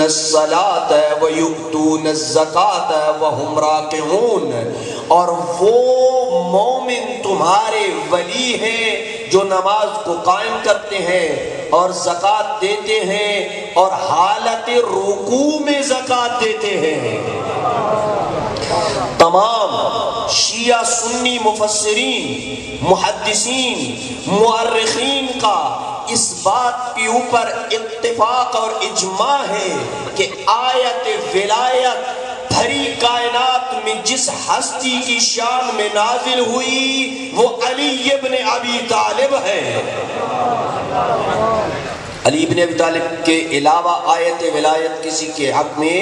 الصلاۃ ویؤتون الزکاۃ وہم راکعون، اور وہ مومن تمہارے ولی ہیں جو نماز کو قائم کرتے ہیں اور زکوٰۃ دیتے ہیں اور حالت رکوع میں زکوٰۃ دیتے ہیں۔ تمام شیعہ سنی مفسرین، محدثین، مؤرخین کا اس بات کے اوپر اتفاق اور اجماع ہے کہ آیت ولایت بھری کائنات میں جس ہستی کی شان میں نازل ہوئی وہ علی ابن ابی طالب ہے۔ علی ابن ابی طالب کے علاوہ آیت ولایت کسی کے حق میں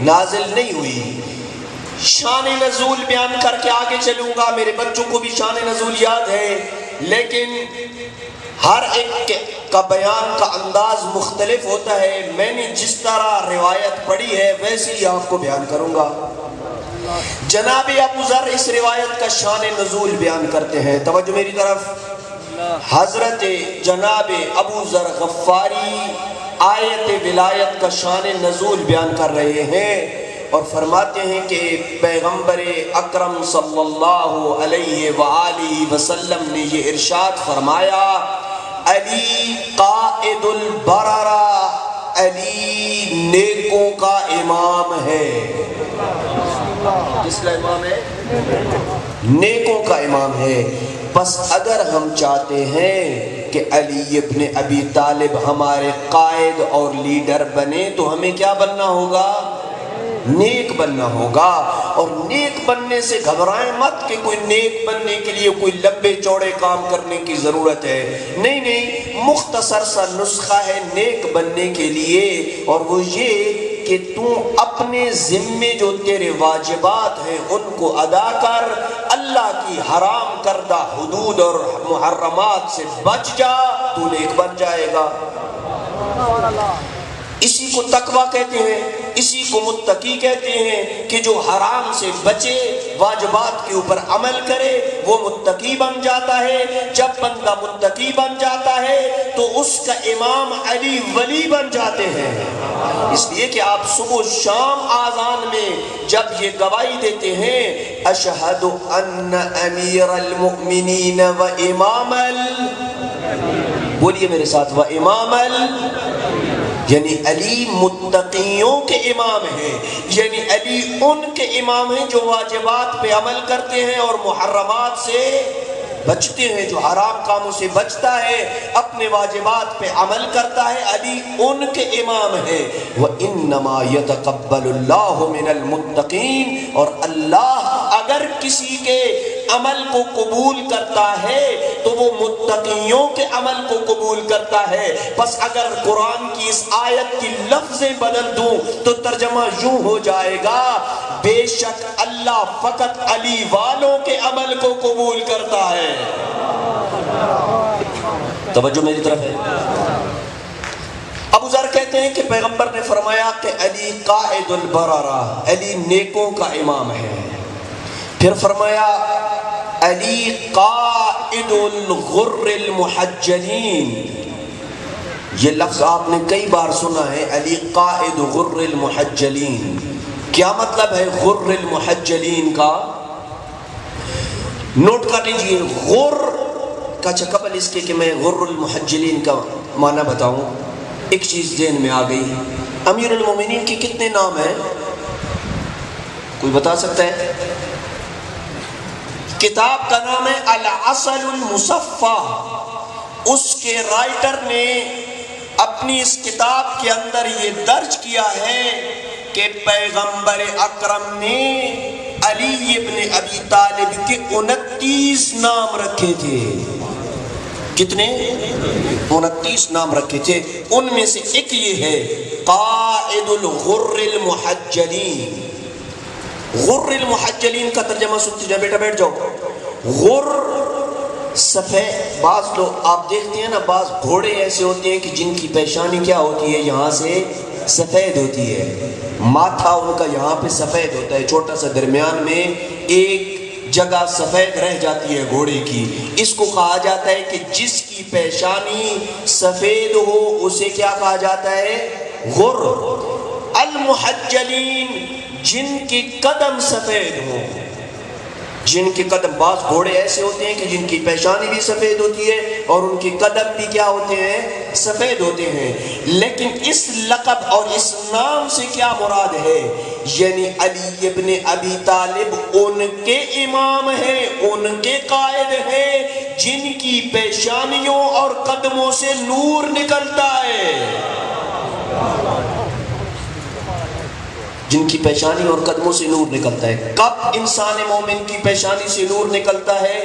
نازل نہیں ہوئی۔ شان نزول بیان کر کے آگے چلوں گا، میرے بچوں کو بھی شان نزول یاد ہے، لیکن ہر ایک کا بیان کا انداز مختلف ہوتا ہے۔ میں نے جس طرح روایت پڑھی ہے ویسے ہی آپ کو بیان کروں گا۔ جناب ابو ذر اس روایت کا شان نزول بیان کرتے ہیں، توجہ میری طرف۔ حضرت جناب ابو ذر غفاری آیت ولایت کا شان نزول بیان کر رہے ہیں اور فرماتے ہیں کہ پیغمبر اکرم صلی اللہ علیہ وآلہ وسلم نے یہ ارشاد فرمایا، علی قائد البررہ، علی نیکوں کا امام ہے۔ کس کا امام ہے؟ نیکوں کا امام ہے۔ بس اگر ہم چاہتے ہیں کہ علی ابن ابی طالب ہمارے قائد اور لیڈر بنے تو ہمیں کیا بننا ہوگا؟ نیک بننا ہوگا۔ اور نیک بننے سے گھبرائیں مت کہ کوئی نیک بننے کے لیے کوئی لمبے چوڑے کام کرنے کی ضرورت ہے، نہیں نہیں، مختصر سا نسخہ ہے نیک بننے کے لیے، اور وہ یہ کہ تو اپنے ذمے جو تیرے واجبات ہیں ان کو ادا کر، اللہ کی حرام کردہ حدود اور محرمات سے بچ جا، تو نیک بن جائے گا۔ اسی کو تقویٰ کہتے ہیں، اسی کو متقی کہتے ہیں کہ جو حرام سے بچے، واجبات کے اوپر عمل کرے، وہ متقی بن جاتا ہے۔ جب بندہ متقی بن جاتا ہے تو اس کا امام علی ولی بن جاتے ہیں۔ اس لیے کہ آپ صبح شام آذان میں جب یہ گواہی دیتے ہیں، اشہد ان امیر المؤمنین و امام بولیے میرے ساتھ، و امام یعنی علی متقیوں کے امام ہیں، یعنی علی ان کے امام ہیں جو واجبات پہ عمل کرتے ہیں اور محرمات سے بچتے ہیں۔ جو حرام کاموں سے بچتا ہے، اپنے واجبات پہ عمل کرتا ہے، علی ان کے امام ہیں۔ وَإِنَّمَا يَتَقَبَّلُ اللَّهُ مِنَ الْمُتَّقِينَ، اور اللہ اگر کسی کے عمل کو قبول کرتا ہے تو وہ متقیوں کے عمل کو قبول کرتا ہے۔ بس اگر قرآن کی اس آیت کی لفظیں بدل دوں تو ترجمہ یوں ہو جائے گا، بے شک اللہ فقط علی والوں کے عمل کو قبول کرتا ہے۔ توجہ میری طرف ہے۔ ابو ذر کہتے ہیں کہ پیغمبر نے فرمایا کہ علی قائد البررہ، علی نیکوں کا امام ہے۔ پھر فرمایا علی قائد الغر المحجلین، یہ لفظ آپ نے کئی بار سنا ہے، علی قائد غر المحجلین۔ کیا مطلب ہے غر المحجلین کا؟ نوٹ کر لیجئے، غر کا قبل اس کے کہ میں غر المحجلین کا معنی بتاؤں، ایک چیز ذہن میں آ گئی۔ امیر المومنین کے کتنے نام ہیں؟ کوئی بتا سکتا ہے؟ کتاب کا نام ہے العسل المصفى، اس کے رائٹر نے اپنی اس کتاب کے اندر یہ درج کیا ہے کہ پیغمبر اکرم نے علی ابن ابی طالب کے 29 نام رکھے تھے۔ کتنے؟ 29 نام رکھے تھے، ان میں سے ایک یہ ہے قائد الغر المحجلین۔ غر المحجلین کا ترجمہ سنتے جائیں، بیٹا بیٹھ جاؤ۔ غر سفید، بعض لوگ آپ دیکھتے ہیں نا، بعض گھوڑے ایسے ہوتے ہیں کہ جن کی پیشانی کیا ہوتی ہے، یہاں سے سفید ہوتی ہے، ماتھا ان کا یہاں پہ سفید ہوتا ہے، چھوٹا سا درمیان میں ایک جگہ سفید رہ جاتی ہے گھوڑے کی۔ اس کو کہا جاتا ہے کہ جس کی پیشانی سفید ہو اسے کیا کہا جاتا ہے؟ غر۔ جن کے قدم سفید ہوں، جن کے قدم، بعض گھوڑے ایسے ہوتے ہیں کہ جن کی پیشانی بھی سفید ہوتی ہے اور ان کے قدم بھی کیا ہوتے ہیں؟ سفید ہوتے ہیں۔ لیکن اس لقب اور اس نام سے کیا مراد ہے؟ یعنی علی ابن ابی طالب ان کے امام ہیں، ان کے قائد ہیں جن کی پیشانیوں اور قدموں سے نور نکلتا ہے، جن کی پیشانی اور قدموں سے نور نکلتا ہے۔ کب انسان مومن کی پیشانی سے نور نکلتا ہے؟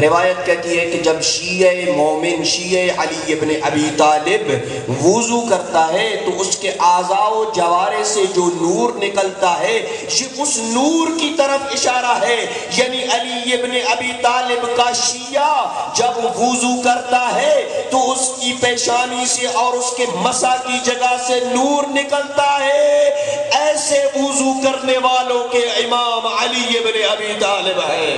روایت کہتی ہے کہ جب شیعہ مومن، شیعہ علی ابن ابی طالب وضو کرتا ہے تو اس کے اعضاء و جوارح سے جو نور نکلتا ہے یہ اس نور کی طرف اشارہ ہے۔ یعنی علی ابن ابی طالب کا شیعہ جب وضو کرتا ہے تو اس کی پیشانی سے اور اس کے مسا کی جگہ سے نور نکلتا ہے۔ ایسے وضو کرنے والوں کے امام علی ابن ابی طالب ہے۔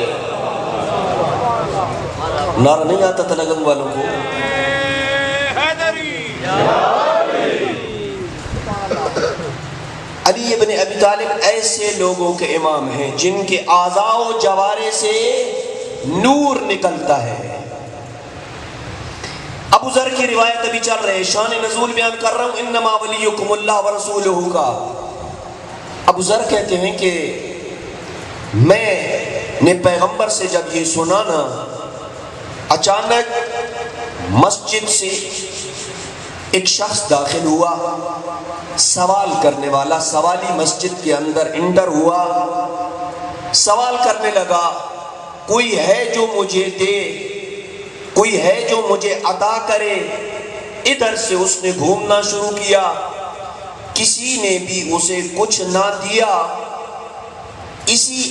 نعرہ نہیں آتا تھا لگن والوں کو؟ علی ابن ابی طالب ایسے لوگوں کے امام ہیں جن کے اعضاء و جوارح سے نور نکلتا ہے۔ ابو ذر کی روایت ابھی چل رہے، شان نزول بیان کر رہا ہوں، انما ولیکم اللہ ورسولہ کا۔ ابو ذر کہتے ہیں کہ میں نے پیغمبر سے جب یہ سنا نا، اچانک مسجد سے ایک شخص داخل ہوا، سوال کرنے والا، سوالی مسجد کے اندر انٹر ہوا، سوال کرنے لگا، کوئی ہے جو مجھے دے، کوئی ہے جو مجھے عطا کرے۔ ادھر سے اس نے گھومنا شروع کیا، کسی نے بھی اسے کچھ نہ دیا۔ اسی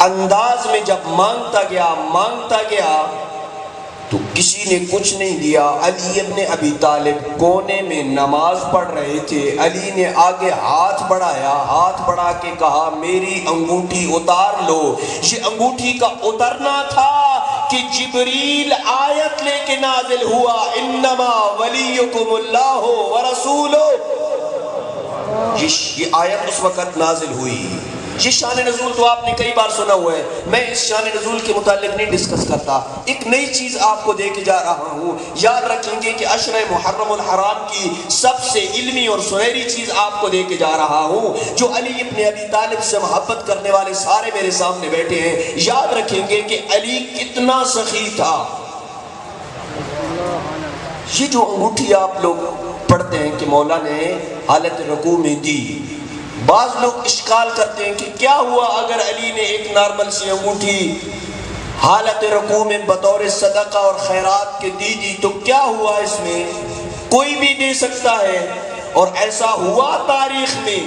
انداز میں جب مانگتا گیا تو کسی نے کچھ نہیں دیا۔ علی ابن ابی طالب کونے میں نماز پڑھ رہے تھے، علی نے آگے ہاتھ بڑھایا، ہاتھ بڑھا کے کہا میری انگوٹھی اتار لو۔ یہ انگوٹھی کا اترنا تھا کہ جبریل آیت لے کے نازل ہوا، انما ولیکم اللہ ورسولہ۔ یہ آیت اس وقت نازل ہوئی۔ یہ شان نزول تو آپ نے کئی بار سنا ہوا ہے، میں اس شان نزول کے متعلق نہیں ڈسکس کرتا۔ ایک نئی چیز آپ کو دے کے جا رہا ہوں، یاد رکھیں گے کہ عشر محرم الحرام کی سب سے علمی اور سنہری چیز آپ کو دے کے جا رہا ہوں۔ جو علی ابن ابی طالب سے محبت کرنے والے سارے میرے سامنے بیٹھے ہیں، یاد رکھیں گے کہ علی کتنا سخی تھا۔ یہ جو انگوٹھی آپ لوگ پڑھتے ہیں کہ مولا نے حالت رکوع میں دی، بعض لوگ اشکال کرتے ہیں کہ کیا ہوا اگر علی نے ایک نارمل سی انگوٹھی حالت رکوع میں بطور صدقہ اور خیرات کے دی تو کیا ہوا؟ اس میں کوئی بھی دے سکتا ہے، اور ایسا ہوا تاریخ میں۔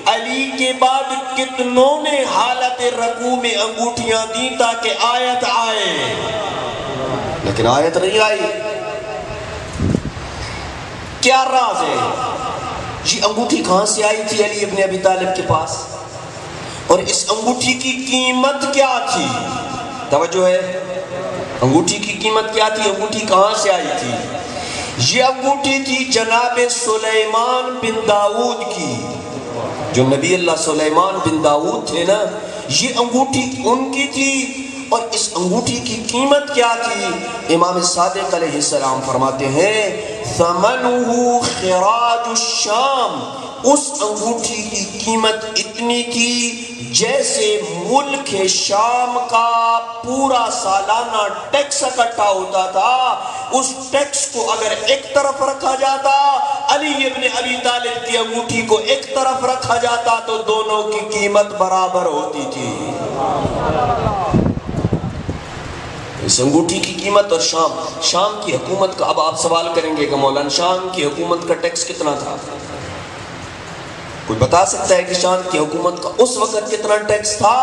علی کے بعد کتنوں نے حالت رکوع میں انگوٹھیاں دی تاکہ آیت آئے، لیکن آیت نہیں آئی۔ کیا راز ہے؟ یہ انگوٹھی کہاں سے آئی تھی علی ابن ابی طالب کے پاس، اور اس انگوٹھی کی قیمت کیا تھی؟ توجہ ہے، انگوٹھی کی قیمت کیا تھی؟ انگوٹھی کہاں سے آئی تھی؟ یہ انگوٹھی تھی جناب سلیمان بن داؤد کی، جو نبی اللہ سلیمان بن داؤد تھے نا، یہ انگوٹھی ان کی تھی۔ اور اس انگوٹھی کی قیمت کیا تھی؟ امام صادق علیہ السلام فرماتے ہیں ثمنہ خراج الشام، اس انگوٹھی کی قیمت اتنی تھی جیسے ملک شام کا پورا سالانہ ٹیکس اکٹھا ہوتا تھا۔ اس ٹیکس کو اگر ایک طرف رکھا جاتا، علی ابن ابی طالب کی انگوٹھی کو ایک طرف رکھا جاتا تو دونوں کی قیمت برابر ہوتی تھی۔ اس انگوٹھی کی قیمت اور شام کی حکومت کا، اب آپ سوال کریں گے کہ مولانا شام کی حکومت کا ٹیکس کتنا تھا؟ کوئی بتا سکتا ہے کہ شام کی حکومت کا اس وقت کتنا ٹیکس تھا؟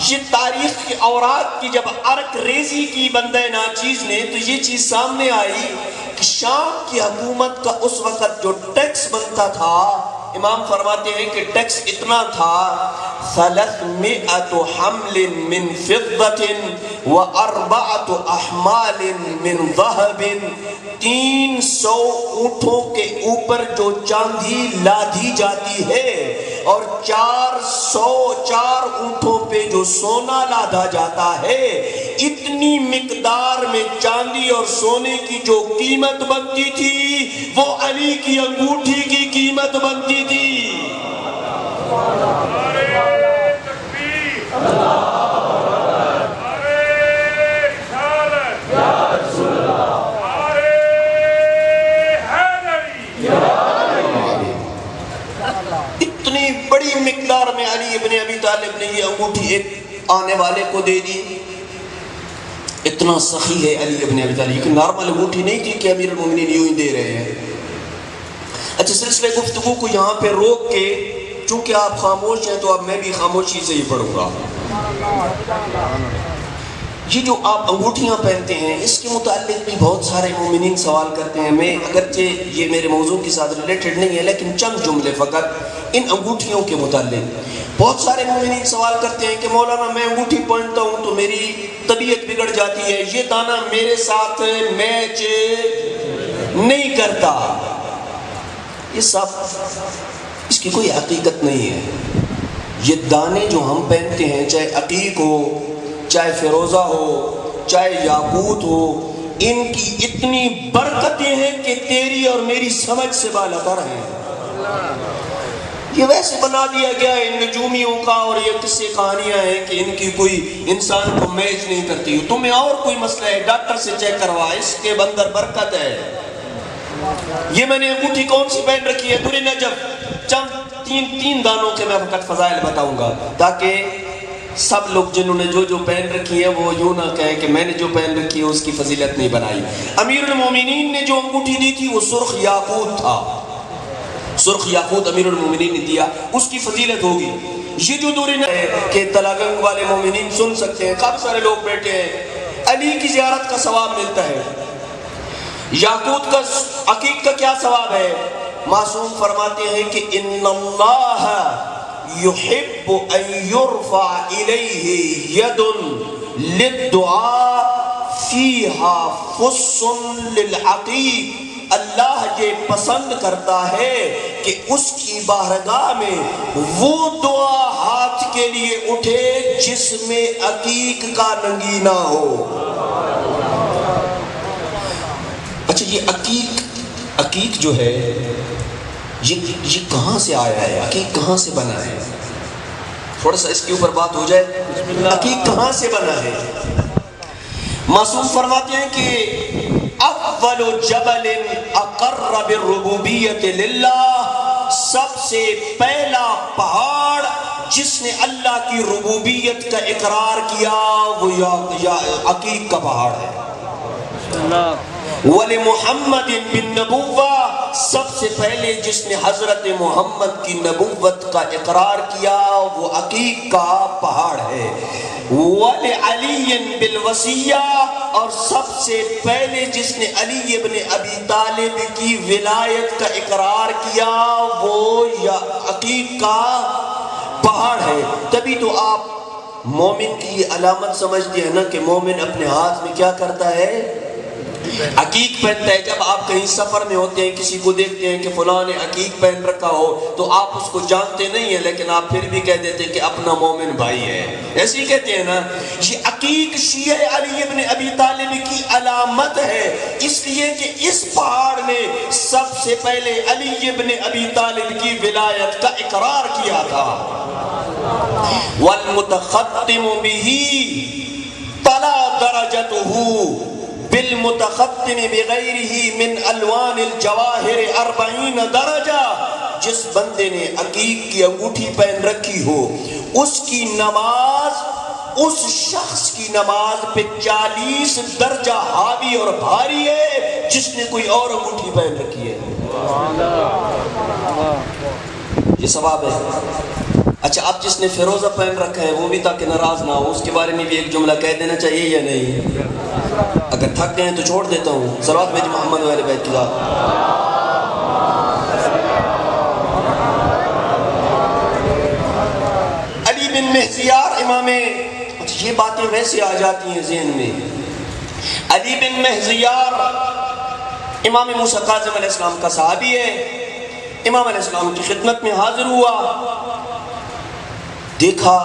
یہ تاریخ کے اوراق کی جب عرق ریزی کی بندہ ناچیز نے تو یہ چیز سامنے آئی کہ شام کی حکومت کا اس وقت جو ٹیکس بنتا تھا، امام فرماتے ہیں کہ ٹیکس اتنا تھا 300 حمل من فضة و4 احمال من ذهب، 300 اونٹوں کے اوپر جو چاندی لادھی جاتی ہے اور 4 اونٹوں پہ جو سونا لادا جاتا ہے، اتنی مقدار میں چاندی اور سونے کی جو قیمت بنتی تھی وہ علی کی انگوٹھی کی قیمت بنتی تھی۔ اتنی بڑی مقدار میں علی ابن ابی طالب نے یہ انگوٹھی ایک آنے والے کو دے دی۔ اتنا سخی ہے علی ابن ابی طالب، یہ نارمل انگوٹھی نہیں تھی کہ امیر المومنین یوں ہی دے رہے ہیں۔ اچھا، سلسلے گفتگو کو یہاں پہ روک کے، چونکہ آپ خاموش ہیں تو اب میں بھی خاموشی سے ہی پڑھوں گا۔ یہ جو آپ انگوٹھیاں پہنتے ہیں اس کے متعلق بھی بہت سارے مومنین سوال کرتے ہیں۔ میں اگرچہ یہ میرے موضوع کے ساتھ ریلیٹڈ نہیں ہے لیکن چند جملے فقط ان انگوٹھیوں کے متعلق۔ بہت سارے مومنین سوال کرتے ہیں کہ مولانا میں انگوٹھی پہنتا ہوں تو میری طبیعت بگڑ جاتی ہے، یہ دانہ میرے ساتھ میچ نہیں کرتا۔ یہ سب اس کی کوئی حقیقت نہیں ہے۔ یہ دانے جو ہم پہنتے ہیں، چاہے عقیق ہو، چاہے فیروزہ ہو، چاہے یاقوت ہو، ان کی اتنی برکتیں ہیں کہ تیری اور میری سمجھ سے بالاتر ہیں۔ یہ ویسے بنا دیا گیا ہے ان نجومیوں کا، اور یہ قصے کہانیاں ہیں کہ ان کی کوئی انسان کو میچ نہیں کرتی۔ تمہیں اور کوئی مسئلہ ہے ڈاکٹر سے چیک کروا، اس کے اندر برکت ہے۔ یہ میں نے انگوٹھی کون سی پہن رکھی ہے؟ درِ نجف، چند تین دانوں کے میں فقط فضائل بتاؤں گا تاکہ سب لوگ جنہوں نے جو پہن رکھی ہے وہ یوں نہ کہیں کہ میں نے جو پہن رکھی ہے اس کی فضیلت نہیں بنائی۔ امیر المومنین نے جو انگوٹھی دی تھی وہ سرخ یاقوت تھا، سرخ یاقوت امیر المومنین نے دیا، اس کی فضیلت ہوگی۔ یہ جو دور ہے کہ تلاگنگ والے مومنین سن سکتے ہیں، کافی سارے لوگ بیٹھے ہیں، علی کی زیارت کا ثواب ملتا ہے۔ یاقوت کا عقیق کا کیا ثواب ہے؟ معصوم فرماتے ہیں کہ ان اللہ یحب ان یرفع الیہ ید للدعاء فیہا فص للعقیق، اللہ یہ پسند کرتا ہے کہ اس کی بارگاہ میں وہ دعا ہاتھ کے لیے اٹھے جس میں عقیق کا نگینہ ہو۔ اچھا، یہ عقیق جو ہے یہ کہاں سے آیا ہے؟ عقیق کہاں سے بنا ہے؟ تھوڑا سا اس کے اوپر بات ہو جائے، عقیق کہاں سے بنا ہے؟ معصوم فرماتے ہیں کہ اول جبل اقر بالربوبیت للہ، سب سے پہلا پہاڑ جس نے اللہ کی ربوبیت کا اقرار کیا وہ عقیق کا پہاڑ ہے۔ وَلِمُحَمَّدٍ بِالنَّبُوَّةِ، سب سے پہلے جس نے حضرت محمد کی نبوت کا اقرار کیا وہ عقیق کا پہاڑ ہے۔ وَلِعَلِيٍّ بِالْوَصِيَّةِ، اور سب سے پہلے جس نے علی ابن ابی طالب کی ولایت کا اقرار کیا وہ عقیق کا پہاڑ ہے۔ تبھی تو آپ مومن کی یہ علامت سمجھتے ہیں نا کہ مومن اپنے ہاتھ میں کیا کرتا ہے؟ عقیق پہنتا ہے۔ جب آپ کہیں سفر میں ہوتے ہیں، کسی کو دیکھتے ہیں کہ فلاں نے عقیق پہن رکھا ہو تو آپ اس کو جانتے نہیں ہیں لیکن آپ پھر بھی کہہ دیتے ہیں کہ اپنا مومن بھائی ہے، ایسے ہی کہتے ہیں نا۔ یہ عقیق شیعہ علی ابن ابی طالب کی علامت ہے، اس لیے کہ اس پہاڑ نے سب سے پہلے علی ابن ابی طالب کی ولایت کا اقرار کیا تھا۔ والمتختم به طلع درجته بالمتختم بغیرہ من الوان الجواہر 40 درجہ، جس بندے نے عقیق کی انگوٹھی پہن رکھی ہو اس کی نماز اس شخص کی نماز پہ 40 درجہ حاوی اور بھاری ہے جس نے کوئی اور انگوٹھی پہن رکھی ہے۔ یہ ثواب ہے۔ اچھا، اب جس نے فیروزہ پہن رکھا ہے وہ بھی تاکہ ناراض نہ ہو، اس کے بارے میں بھی ایک جملہ کہہ دینا چاہیے یا نہیں؟ اگر تھک گئے ہیں تو چھوڑ دیتا ہوں۔ صلوات بھیجیں محمد و اہل بیت کی ذات۔ علی بن مہزیار امام، یہ باتیں ویسے آ جاتی ہیں ذہن میں۔ علی بن مہزیار امام موسیٰ کاظم علیہ السلام کا صحابی ہے، امام علیہ السلام کی خدمت میں حاضر ہوا دیکھا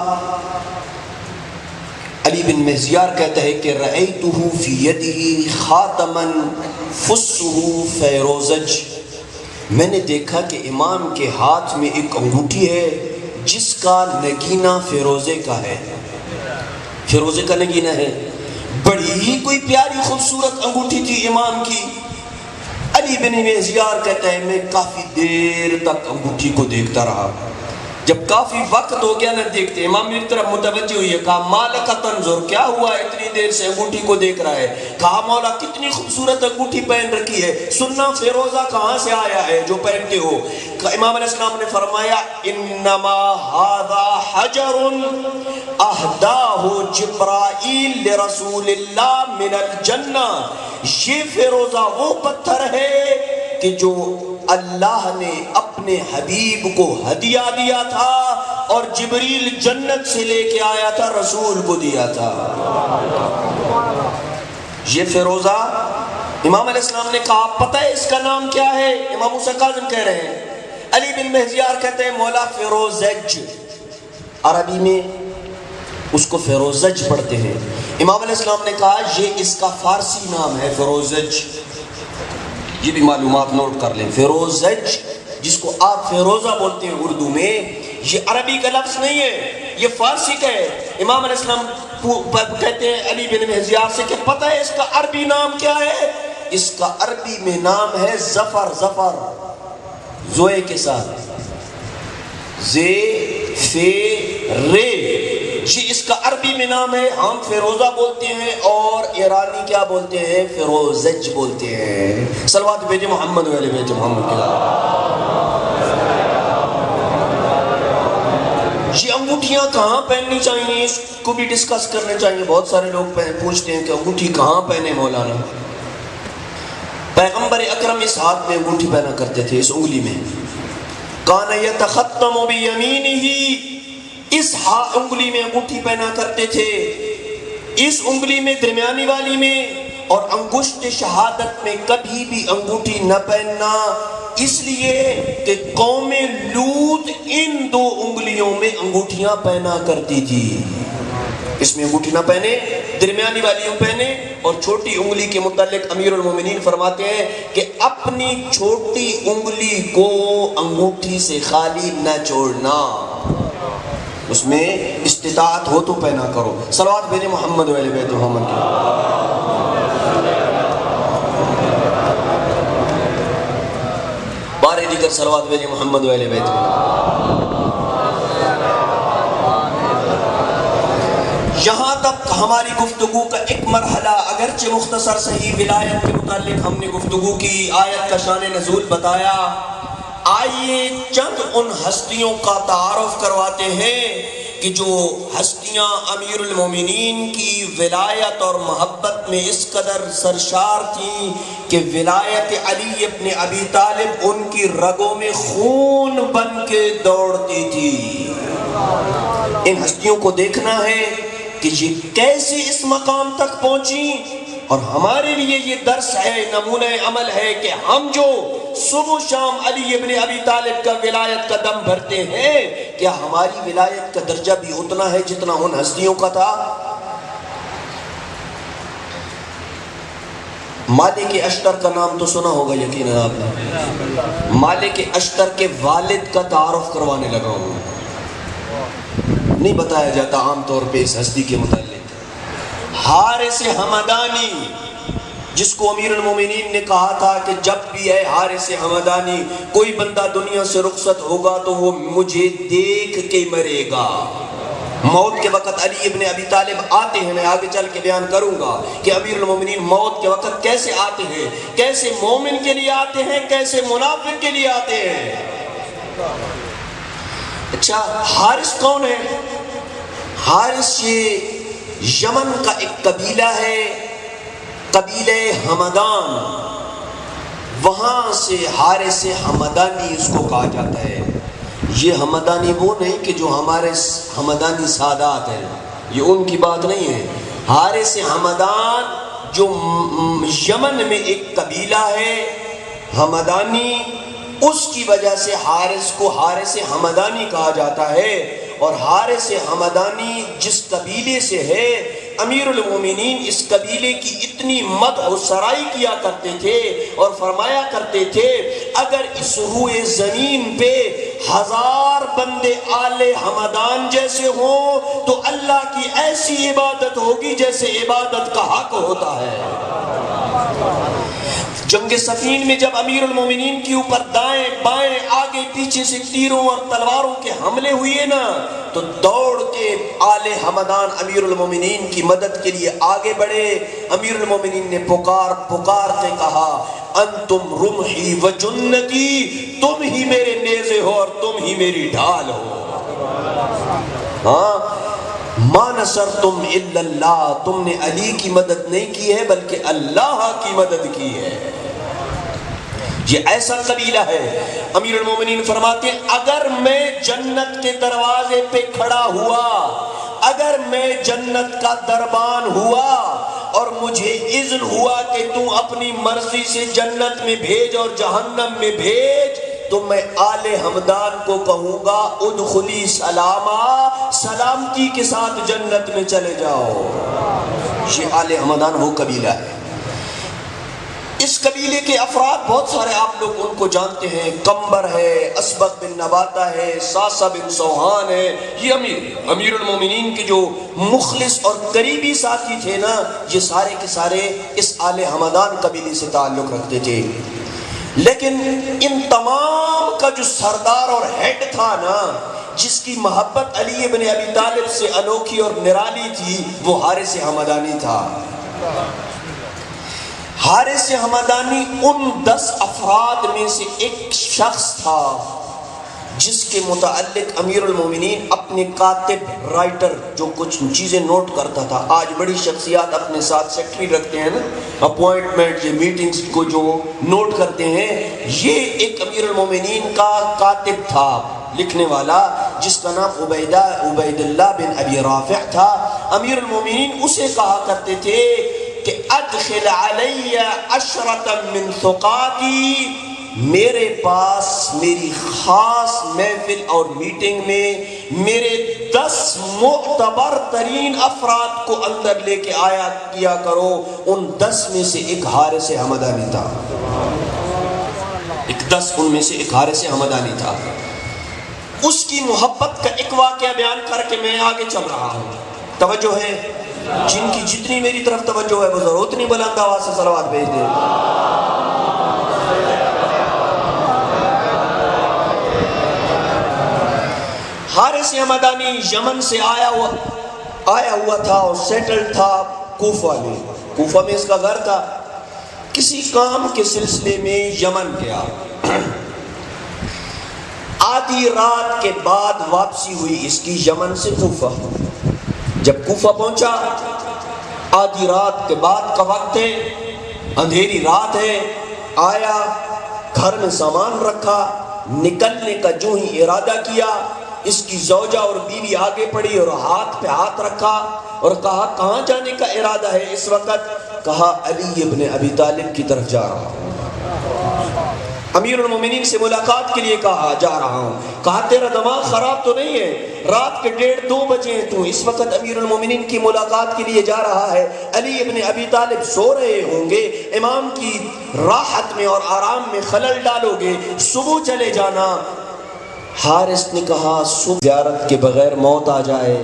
علی بن مہزیار کہتا ہے کہ رأیتہ فی یدہ خاتما فسہ فیروزج، میں نے دیکھا کہ امام کے ہاتھ میں ایک انگوٹھی ہے جس کا نگینہ فیروزے کا ہے، فیروزے کا نگینہ ہے، بڑی ہی کوئی پیاری خوبصورت انگوٹھی تھی امام کی۔ علی بن مہزیار کہتا ہے میں کافی دیر تک انگوٹھی کو دیکھتا رہا، جب کافی وقت ہو گیا نہ دیکھتے، امام میری طرف متوجہ ہوئی ہے، کہا مالک تنظر، کیا ہوا اتنی دیر سے انگوٹھی کو دیکھ رہا ہے؟ کہا مولا کتنی خوبصورت انگوٹھی پہن رکھی ہے، سننا فیروزہ کہاں سے آیا ہے جو پہنتے ہو؟ امام علیہ السلام نے فرمایا انما ھذا حجر اہداہ جبرائیل لرسول اللہ من الجنہ، یہ فیروزہ وہ پتھر ہے کہ جو اللہ نے اپنے حبیب کو ہدیہ دیا تھا اور جبریل جنت سے لے کے آیا تھا، رسول کو دیا تھا۔ یہ فیروزہ امام علیہ السلام نے کہا پتہ ہے اس کا نام کیا ہے؟ امام موسیٰ کاظم کہہ رہے ہیں، علی بن مہزیار کہتے ہیں مولا فیروزج، عربی میں اس کو فیروزج پڑھتے ہیں۔ امام علیہ السلام نے کہا یہ اس کا فارسی نام ہے فیروزج، یہ بھی معلومات نوٹ کر لیں، فیروزج جس کو آپ فیروزہ بولتے ہیں اردو میں، یہ عربی کا لفظ نہیں ہے، یہ فارسی کا ہے۔ امام علیہ السلام کہتے ہیں علی بن مہزیار سے کہ پتہ ہے اس کا عربی نام کیا ہے؟ اس کا عربی میں نام ہے ظفر، ظفر زوئے کے ساتھ، زے فے رے، یہ اس کا عربی میں نام ہے۔ ہم فیروزہ بولتے ہیں اور ایرانی کیا بولتے ہیں؟ فیروزج بولتے ہیں۔ صلوات بیت محمد و علی بیت محمد کے یہ انگوٹھیاں کہاں پہننی چاہیے، اس کو بھی ڈسکس کرنے چاہیے۔ بہت سارے لوگ پوچھتے ہیں کہ انگوٹھی کہاں پہنے مولانا؟ پیغمبر اکرم اس ہاتھ میں انگوٹھی پہنا کرتے تھے، اس انگلی میں، کان یتختم بیمینہ، اس انگلی میں انگوٹھی پہنا کرتے تھے، اس انگلی میں درمیانی والی میں، اور انگشت شہادت میں کبھی بھی انگوٹھی نہ پہننا، اس لیے کہ قوم لوط ان دو انگلیوں میں انگوٹھیاں پہنا کرتی تھی۔ اس میں انگوٹھی نہ پہنے، درمیانی والیوں پہنے، اور چھوٹی انگلی کے متعلق امیر المومنین فرماتے ہیں کہ اپنی چھوٹی انگلی کو انگوٹھی سے خالی نہ چھوڑنا، اس میں استطاعت ہو تو پہنا کرو۔ صلوات بیت محمد و علی بیت محمد کی بارے دیگر صلوات بیت محمد و علی بیت محمد۔ یہاں تک ہماری گفتگو کا ایک مرحلہ، اگرچہ مختصر صحیح ولایت کے متعلق ہم نے گفتگو کی، آیت کا شان نزول بتایا۔ آئیے چند ان ہستیوں کا تعارف کرواتے ہیں کہ جو ہستیاں امیر المومنین کی ولایت اور محبت میں اس قدر سرشار تھیں کہ ولایت علی ابن ابی طالب ان کی رگوں میں خون بن کے دوڑتی تھی۔ ان ہستیوں کو دیکھنا ہے کہ یہ کیسے اس مقام تک پہنچی، اور ہمارے لیے یہ درس ہے، نمونہ عمل ہے کہ ہم جو صبح شام علی ابن ابی طالب کا ولایت کا دم بھرتے ہیں، کیا ہماری ولایت کا درجہ بھی اتنا ہے جتنا ان ہستیوں کا تھا؟ مالک اشتر کا نام تو سنا ہوگا یقیناً آپ نے۔ مالک اشتر کے والد کا تعارف کروانے لگا ہوں، نہیں بتایا جاتا عام طور پہ اس ہستی کے متعلق۔ حارث حمدانی، جس کو امیر المومنین نے کہا تھا کہ جب بھی اے حارث حمدانی کوئی بندہ دنیا سے رخصت ہوگا تو وہ مجھے دیکھ کے مرے گا۔ موت کے وقت علی ابن ابی طالب آتے ہیں، میں آگے چل کے بیان کروں گا کہ امیر المومنین موت کے وقت کیسے آتے ہیں، کیسے مومن کے لیے آتے ہیں، کیسے منافق کے لیے آتے ہیں۔ اچھا، حارث کون ہے؟ حارث یہ یمن کا ایک قبیلہ ہے، قبیلہ حمدان، وہاں سے حارث حمدانی اس کو کہا جاتا ہے۔ یہ حمدانی وہ نہیں کہ جو ہمارے حمدانی سادات ہیں، یہ ان کی بات نہیں ہے۔ حارث حمدان جو یمن میں ایک قبیلہ ہے حمدانی، اس کی وجہ سے حارث کو حارث حمدانی کہا جاتا ہے، اور حارث حمدانی جس قبیلے سے ہے، امیر المومنین اس قبیلے کی اتنی مدح و سرائی کیا کرتے تھے اور فرمایا کرتے تھے اگر اس روئے زمین پہ 1000 بندے آل حمدان جیسے ہوں تو اللہ کی ایسی عبادت ہوگی جیسے عبادت کا حق ہوتا ہے۔ جنگ صفین میں جب امیر المومنین کے اوپر دائیں بائیں آگے پیچھے سے تیروں اور تلواروں کے حملے ہوئے نا، تو دوڑ کے آل حمدان امیر المومنین کی مدد کے لیے آگے بڑھے۔ امیر المومنین نے پکار کے کہا انتم رمحی و جنتی، تم ہی میرے نیزے ہو اور تم ہی میری ڈھال ہو۔ ہاں، ما نصرتم الا اللہ، تم نے علی کی مدد نہیں کی ہے بلکہ اللہ کی مدد کی ہے۔ یہ ایسا قبیلہ ہے۔ امیر المومنین فرماتے ہیں اگر میں جنت کے دروازے پہ کھڑا ہوا، اگر میں جنت کا دربان ہوا اور مجھے اذن ہوا کہ تو اپنی مرضی سے جنت میں بھیج اور جہنم میں بھیج، تو میں آل حمدان کو کہوں گا ادخلی سلاما، سلامتی کے ساتھ جنت میں چلے جاؤ۔ یہ آل حمدان وہ قبیلہ ہے۔ اس قبیلے کے افراد بہت سارے آپ لوگ ان کو جانتے ہیں، کمبر ہے، اسبق بن نباتہ ہے، ساسا بن سوہان ہے۔ یہ امیر المومنین کے جو مخلص اور قریبی ساتھی تھے نا، یہ سارے کے سارے اس آل حمدان قبیلے سے تعلق رکھتے تھے۔ لیکن ان تمام کا جو سردار اور ہیڈ تھا نا، جس کی محبت علی ابن ابی طالب سے انوکھی اور نرالی تھی، وہ حارث حمدانی تھا۔ حارث حمدانی ان 10 افراد میں سے ایک شخص تھا جس کے متعلق امیر المومنین اپنے کاتب رائٹر جو کچھ چیزیں نوٹ کرتا تھا۔ آج بڑی شخصیات اپنے ساتھ سیکٹری رکھتے ہیں نا، اپوائنٹمنٹ، یہ میٹنگز کو جو نوٹ کرتے ہیں، یہ ایک امیر المومنین کا کاتب تھا، لکھنے والا، جس کا نام عبید اللہ بن ابی رافع تھا۔ امیر المومنین اسے کہا کرتے تھے کہ ادخل علی عشرة من ثقاتی، میرے پاس میری خاص محفل اور میٹنگ میں میرے 10 معتبر ترین افراد کو اندر لے کے آیا کیا کرو۔ ان 10 میں سے ایک حارث حمدانی تھا، ایک 10 ان میں سے ایک حارث حمدانی تھا۔ اس کی محبت کا ایک واقعہ بیان کر کے میں آگے چل رہا ہوں۔ توجہ ہے، جن کی جتنی میری طرف توجہ ہے وہ ضرور اتنی بلند آواز سے صلوات بھیج دیں۔ حارث حمدانی یمن سے آیا ہوا تھا اور سیٹل تھا کوفہ میں۔ کوفہ میں اس کا گھر تھا۔ کسی کام کے سلسلے میں یمن گیا، آدھی رات کے بعد واپسی ہوئی اس کی یمن سے کوفہ۔ جب کوفہ پہنچا، آدھی رات کے بعد کا وقت ہے، اندھیری رات ہے، آیا، گھر میں سامان رکھا، نکلنے کا جو ہی ارادہ کیا، اس کی زوجہ اور بیوی آگے پڑی اور ہاتھ پہ ہاتھ رکھا اور کہا کہاں جانے کا ارادہ ہے اس وقت؟ کہا علی ابن ابی طالب کی طرف جا رہا ہوں، امیر المومنین سے ملاقات کے لیے کہا جا رہا ہوں۔ کہا تیرا دماغ خراب تو نہیں ہے؟ رات کے 1:30-2 بجے ہیں، تو اس وقت امیر المومنین کی ملاقات کے لیے جا رہا ہے، علی ابن ابی طالب سو رہے ہوں گے، امام کی راحت میں اور آرام میں خلل ڈالو گے، صبح چلے جانا۔ حارث نے کہا صبح زیارت کے بغیر موت آ جائے،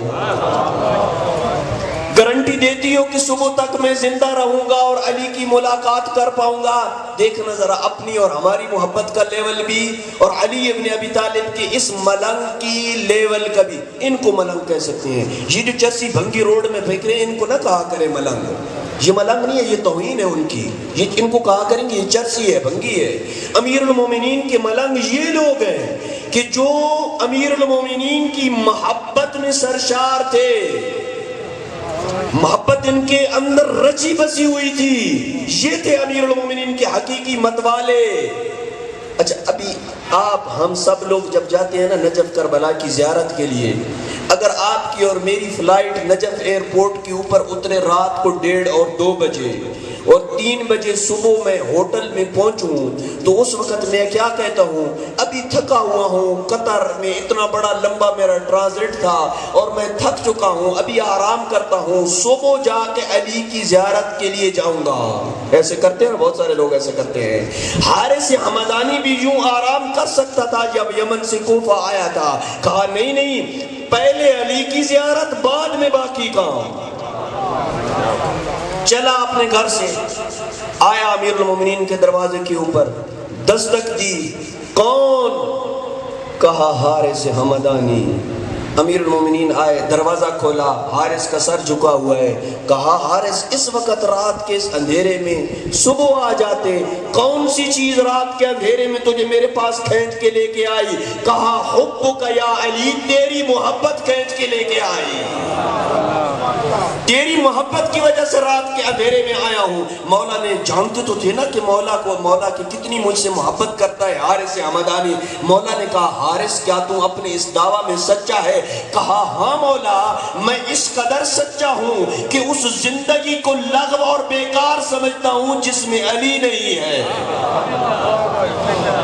گارنٹی دیتی ہو کہ صبح تک میں زندہ رہوں گا اور علی کی ملاقات کر پاؤں گا؟ دیکھنا ذرا اپنی اور ہماری محبت کا لیول بھی، اور علی ابن ابی طالب کے اس ملنگ کی لیول کا بھی۔ ان کو ملنگ کہہ سکتے ہیں، یہ جو چرسی بھنگی روڈ میں پھینک رہے ہیں ان کو نہ کہا کرے ملنگ، یہ ملنگ نہیں ہے، یہ توہین ہے ان کی، یہ ان کو کہا کریں گے یہ چرسی ہے، بھنگی ہے۔ امیر المومنین کے ملنگ یہ لوگ ہیں کہ جو امیر المومنین کی محبت میں سرشار تھے، محبت ان کے اندر رچی بسی ہوئی تھی، یہ تھے امیر المومنین کے حقیقی متوالے۔ اچھا، ابھی آپ ہم سب لوگ جب جاتے ہیں نا نجف کربلا کی زیارت کے لیے، اگر آپ کی اور میری فلائٹ نجف ایئرپورٹ کے اوپر اترے رات کو 1:30 اور 2 بجے، اور 3 بجے صبح میں ہوٹل میں پہنچوں تو اس وقت میں کیا کہتا ہوں؟ ابھی تھکا ہوا ہوں، قطر میں اتنا بڑا لمبا میرا ٹرانزٹ تھا اور میں تھک چکا ہوں، ابھی آرام کرتا ہوں، صبح جا کے علی کی زیارت کے لیے جاؤں گا۔ ایسے کرتے ہیں، بہت سارے لوگ ایسے کرتے ہیں۔ حارث حمدانی بھی یوں آرام کر سکتا تھا جب یمن سے کوفہ آیا تھا، کہا نہیں نہیں، پہلے علی کی زیارت، بعد میں باقی کام۔ چلا اپنے گھر سے، آیا امیر المومنین کے دروازے کے اوپر، دستک دی، کون؟ کہا حارث حمدانی۔ امیر المومنین آئے، دروازہ کھولا، حارث کا سر جھکا ہوا ہے۔ کہا حارث اس وقت رات کے اس اندھیرے میں صبح آ جاتے، کون سی چیز رات کے اندھیرے میں تجھے میرے پاس کھینچ کے لے کے آئی؟ کہا حبک یا علی، تیری محبت کھینچ کے لے کے آئی، تیری محبت کی وجہ سے رات کے اندھیرے میں آیا ہوں۔ مولا نے جانتے تو تھے نا کہ مولا کی کتنی مجھ سے محبت کرتا ہے حارث حمدانی۔ مولا نے کہا حارث کیا تم اپنے اس دعویٰ میں سچا ہے؟ کہا ہاں مولا، میں اس قدر سچا ہوں کہ اس زندگی کو لغو اور بیکار سمجھتا ہوں جس میں علی نہیں ہے۔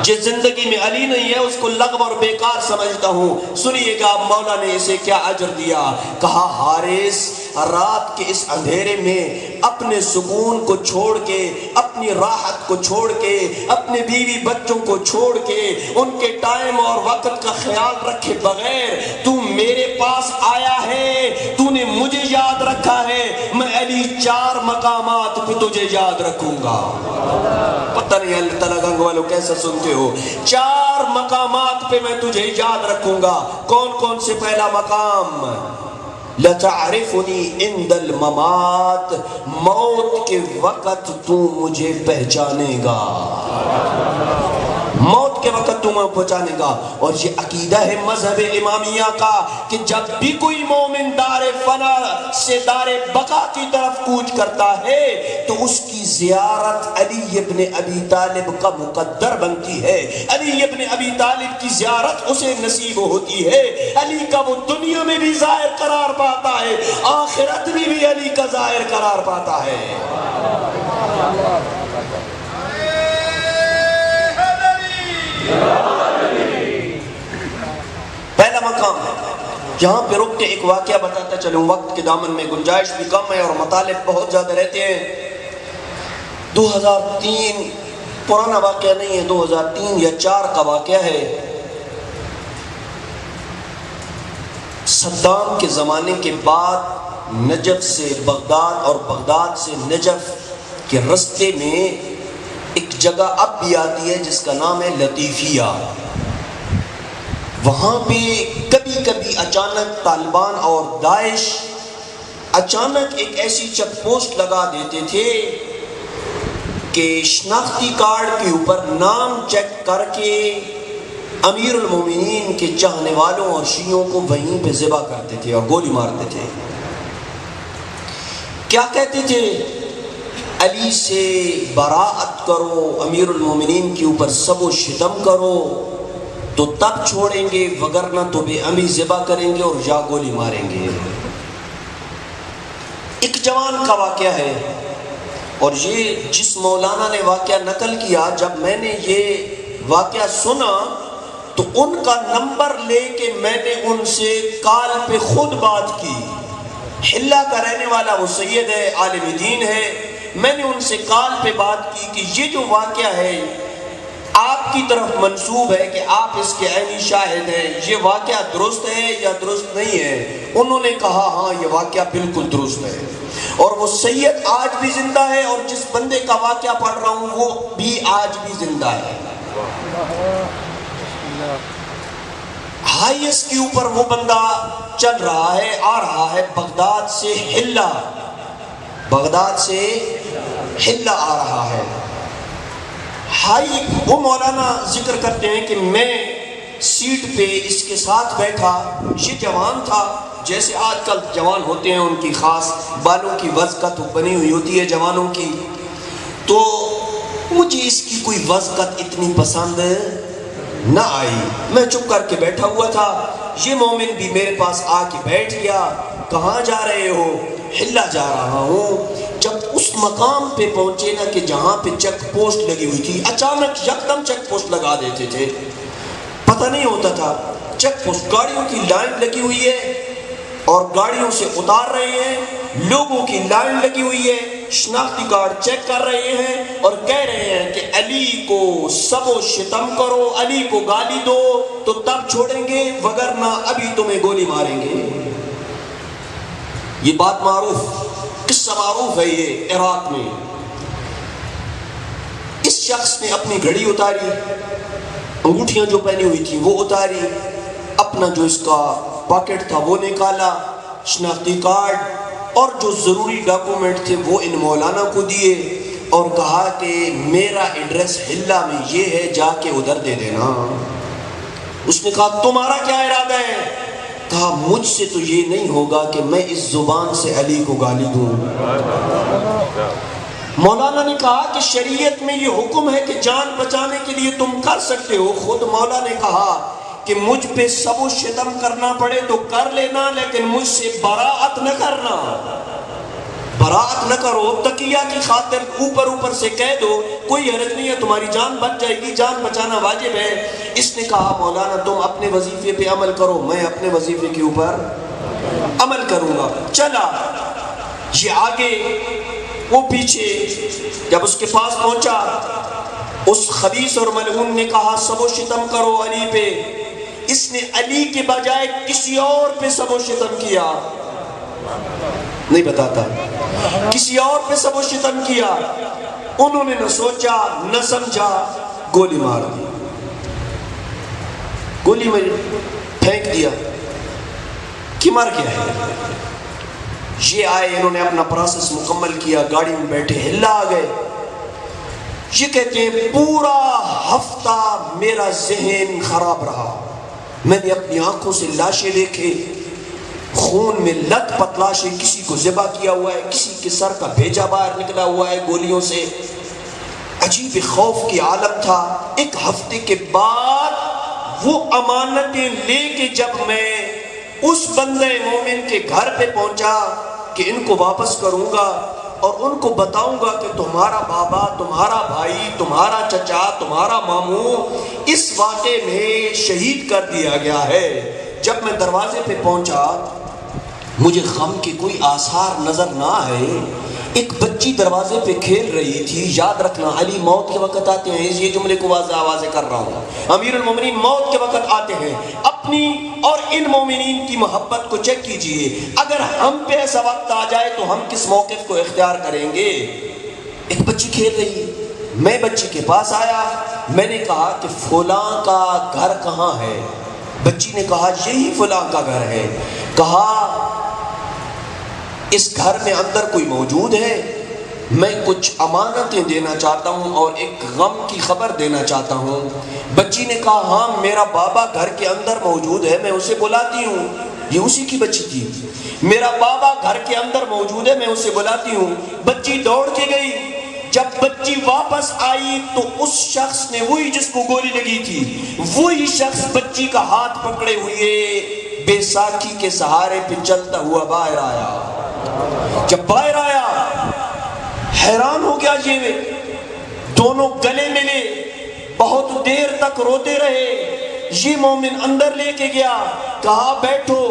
جس زندگی میں علی نہیں ہے اس کو لغو اور بیکار سمجھتا ہوں۔ سنیے گا مولا نے اسے کیا اجر دیا۔ کہا حارث رات کے اس اندھیرے میں اپنے سکون کو چھوڑ کے، اپنی راحت کو چھوڑ کے، اپنے بیوی بچوں کو چھوڑ کے، ان کے ٹائم اور وقت کا خیال رکھے بغیر تو میرے پاس آیا ہے، تو نے مجھے یاد رکھا ہے، میں علی 4 مقامات پہ تجھے یاد رکھوں گا۔ پتہ نہیں اللہ تعالیٰ گنگ والوں کیسا سنتے ہو؟ 4 مقامات پہ میں تجھے یاد رکھوں گا۔ کون کون سے؟ پہلا مقام لَتَعْرِفُنِي عِنْدَ الْمَمَاتِ، موت کے وقت تو مجھے پہچانے گا، موت کے وقت تو مجھے پہچانے گا۔ اور یہ عقیدہ ہے مذہب امامیہ کا کہ جب بھی کوئی مومن دار فنا سے دار بقا کی طرف کوچ کرتا ہے تو اس کی زیارت علی ابن ابی طالب کا مقدر بنتی ہے، علی ابن ابی طالب کی زیارت اسے نصیب ہوتی ہے۔ علی کا وہ دنیا میں بھی ظاہر قرار پاتا ہے، آخرت میں بھی علی کا ظاہر قرار پاتا ہے۔ پہلا مقام ہے۔ یہاں پہ رک کے ایک واقعہ بتاتا چلوں، وقت کے دامن میں گنجائش بھی کم ہے اور مطالب بہت زیادہ رہتے ہیں۔ 2003 پرانا واقعہ نہیں ہے، 2003 یا 4 کا واقعہ ہے۔ صدام کے زمانے کے بعد نجف سے بغداد اور بغداد سے نجف کے رستے میں ایک جگہ اب بھی آتی ہے جس کا نام ہے لطیفیہ۔ وہاں پہ کبھی کبھی اچانک طالبان اور داعش اچانک ایک ایسی چیک پوسٹ لگا دیتے تھے کہ شناختی کارڈ کے اوپر نام چیک کر کے امیر المومنین کے چاہنے والوں اور شیعوں کو وہیں پہ ذبح کرتے تھے اور گولی مارتے تھے۔ کیا کہتے تھے؟ علی سے براءت کرو، امیر المومنین کے اوپر سب و شتم کرو تو تب چھوڑیں گے، وگرنہ تو بے امی ذبح کریں گے اور یا گولی ماریں گے۔ ایک جوان کا واقعہ ہے، اور یہ جس مولانا نے واقعہ نقل کیا، جب میں نے یہ واقعہ سنا تو ان کا نمبر لے کے میں نے ان سے کال پہ خود بات کی۔ حلہ کا رہنے والا وہ سید ہے، عالم دین ہے۔ میں نے ان سے کال پہ بات کی کہ یہ جو واقعہ ہے آپ کی طرف منسوب ہے کہ آپ اس کے عینی شاہد ہیں، یہ واقعہ درست ہے یا درست نہیں ہے؟ انہوں نے کہا ہاں یہ واقعہ بالکل درست ہے، اور وہ سید آج بھی زندہ ہے، اور جس بندے کا واقعہ پڑھ رہا ہوں وہ بھی آج بھی زندہ ہے۔ ہائیس کے اوپر وہ بندہ چل رہا ہے، آ رہا ہے بغداد سے حلہ، بغداد سے حلہ آ رہا ہے۔ وہ مولانا ذکر کرتے ہیں کہ میں سیٹ پہ اس کے ساتھ بیٹھا، یہ جوان تھا، جیسے آج کل جوان ہوتے ہیں ان کی خاص بالوں کی وزقت بنی ہوئی ہوتی ہے جوانوں کی، تو مجھے اس کی کوئی وزقت اتنی پسند نہ آئی، میں چپ کر کے بیٹھا ہوا تھا۔ یہ مومن بھی میرے پاس آ کے بیٹھ گیا۔ کہاں جا رہے ہو؟ حلہ جا رہا ہوں۔ جب اس اس مقام پہ پہنچے نا کہ جہاں پہ چیک پوسٹ لگی ہوئی تھی، اچانک یکدم چیک پوسٹ لگا دیتے تھے، پتہ نہیں ہوتا تھا۔ چیک پوسٹ، گاڑیوں کی لائن لگی ہوئی ہے اور گاڑیوں سے اتار رہے ہیں، لوگوں کی لائن لگی ہوئی ہے، شناختی کارڈ چیک کر رہے ہیں اور کہہ رہے ہیں کہ علی کو سب و شتم کرو، علی کو گالی دو تو تب چھوڑیں گے، وگرنہ ابھی تمہیں گولی ماریں گے۔ یہ بات معروف، قصہ معروف ہے یہ عراق میں۔ اس شخص نے اپنی گھڑی اتاری، انگوٹھیاں جو پہنی ہوئی تھی وہ اتاری، اپنا جو اس کا پاکٹ تھا وہ نکالا، شناختی کارڈ اور جو ضروری ڈاکومنٹ تھے وہ ان مولانا کو دیے اور کہا کہ میرا ایڈریس حلہ میں یہ ہے، جا کے ادھر دے دینا۔ اس نے کہا تمہارا کیا ارادہ ہے؟ کہا مجھ سے تو یہ نہیں ہوگا کہ میں اس زبان سے علی کو گالی دوں۔ مولانا نے کہا کہ شریعت میں یہ حکم ہے کہ جان بچانے کے لیے تم کر سکتے ہو۔ خود مولا نے کہا کہ مجھ پہ سب و شتم کرنا پڑے تو کر لینا، لیکن مجھ سے براعت نہ کرنا، براعت نہ کرو، تقیہ کی خاطر اوپر سے کہہ دو، کوئی حرج نہیں ہے، تمہاری جان بچ جائے گی، جان بچانا واجب ہے۔ اس نے کہا مولانا تم اپنے وظیفے پہ عمل کرو، میں اپنے وظیفے کے اوپر عمل کروں گا۔ چلا یہ آگے وہ پیچھے، جب اس کے پاس پہنچا اس خبیث اور ملعون نے کہا سب و شتم کرو علی پہ۔ اس نے علی کے بجائے کسی اور پہ سب و شتم کیا، نہیں بتاتا، کسی اور پہ سب و شتم کیا۔ انہوں نے نہ سوچا نہ سمجھا، گولی مار دی، گولی میں پھینک دیا کہ مر گیا ہے۔ یہ آئے، انہوں نے اپنا پروسیس مکمل کیا، گاڑی میں بیٹھے، ہلا آ گئے۔ یہ کہتے ہیں پورا ہفتہ میرا ذہن خراب رہا، میں نے اپنی آنکھوں سے لاشیں دیکھے، خون میں لت پت لاشیں، کسی کو ذبح کیا ہوا ہے، کسی کے سر کا بھیجا باہر نکلا ہوا ہے گولیوں سے۔ عجیب خوف کی عالم تھا۔ ایک ہفتے کے بعد وہ امانتیں لے کے جب میں اس بندے مومن کے گھر پہ پہنچا کہ ان کو واپس کروں گا اور ان کو بتاؤں گا کہ تمہارا بابا، تمہارا بھائی، تمہارا چچا، تمہارا ماموں اس واقعے میں شہید کر دیا گیا ہے۔ جب میں دروازے پہ پہنچا مجھے غم کے کوئی آثار نظر نہ آئے۔ ایک بچی دروازے پہ کھیل رہی تھی۔ یاد رکھنا علی موت کے وقت آتے ہیں، یہ جملے کو واضح آوازیں کر رہا ہوں، امیر المومنین موت کے وقت آتے ہیں۔ اپنی اور ان مومنین کی محبت کو چیک کیجئے، اگر ہم پہ ایسا وقت آ جائے تو ہم کس موقف کو اختیار کریں گے؟ ایک بچی کھیل رہی، میں بچی کے پاس آیا، میں نے کہا کہ فلاں کا گھر کہاں ہے؟ بچی نے کہا یہی فلاں کا گھر ہے۔ کہا اس گھر میں اندر کوئی موجود ہے؟ میں کچھ امانتیں دینا چاہتا ہوں اور ایک غم کی خبر دینا چاہتا ہوں۔ بچی نے کہا ہاں میرا بابا گھر کے اندر موجود ہے، میں اسے بلاتی ہوں۔ یہ اسی کی بچی تھی۔ میرا بابا گھر کے اندر موجود ہے، میں اسے بلاتی ہوں۔ بچی دوڑ کے گئی، جب بچی واپس آئی تو اس شخص نے، وہی جس کو گولی لگی تھی، وہی شخص بچی کا ہاتھ پکڑے ہوئے بیساکھی کے سہارے پہ چلتا ہوا باہر آیا۔ جب باہر آیا حیران ہو گیا، یہ دونوں گلے ملے، بہت دیر تک روتے رہے۔ یہ مومن اندر لے کے گیا، کہا بیٹھو،